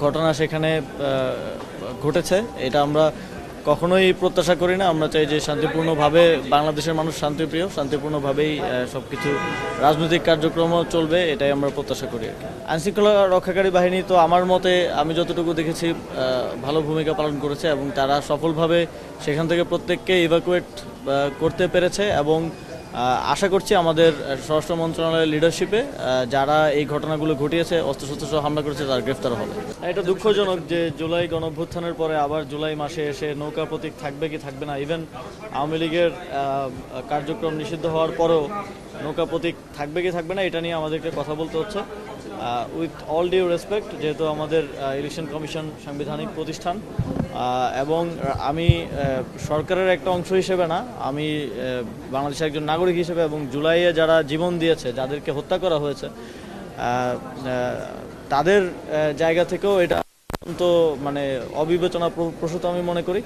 ঘটনা সেখানে ঘটেছে। এটা আমরা কখনোই প্রত্যাশা করি না। আমরা চাই যে শান্তিপূর্ণভাবে, বাংলাদেশের মানুষ শান্তিপ্রিয়, শান্তিপূর্ণভাবেই সব কিছু রাজনৈতিক কার্যক্রমও চলবে, এটাই আমরা প্রত্যাশা করি আর কি। আইনশৃঙ্খলা রক্ষাকারী বাহিনী তো আমার মতে, আমি যতটুকু দেখেছি, ভালো ভূমিকা পালন করেছে এবং তারা সফলভাবে সেখান থেকে প্রত্যেককে ইভাকুয়েট করতে পেরেছে এবং আশা করছি আমাদের স্বরাষ্ট্র মন্ত্রণালয়ের লিডারশিপে যারা এই ঘটনাগুলো ঘটিয়েছে, অস্ত্রশস্ত্র সহ হামলা করেছে, তারা গ্রেফতার হবে। এটা দুঃখজনক যে জুলাই গণঅভ্যুত্থানের পরে আবার জুলাই মাসে এসে নৌকা প্রতীক থাকবে কি থাকবে না, ইভেন আওয়ামী লীগের কার্যক্রম নিষিদ্ধ হওয়ার পরেও নৌকা প্রতীক থাকবে কি থাকবে না, এটা নিয়ে আমাদেরকে কথা বলতে হচ্ছে। উইথ অল ডিউ রেসপেক্ট, যেহেতু আমাদের ইলেকশন কমিশন সাংবিধানিক প্রতিষ্ঠান এবং আমি সরকারের একটা অংশ হিসেবে না, আমি বাংলাদেশের একজন নাগরিক হিসেবে এবং জুলাইয়ে যারা জীবন দিয়েছে, যাদেরকে হত্যা করা হয়েছে, তাদের জায়গা থেকেও এটা অত্যন্ত অবিবেচনা প্রসূত আমি মনে করি।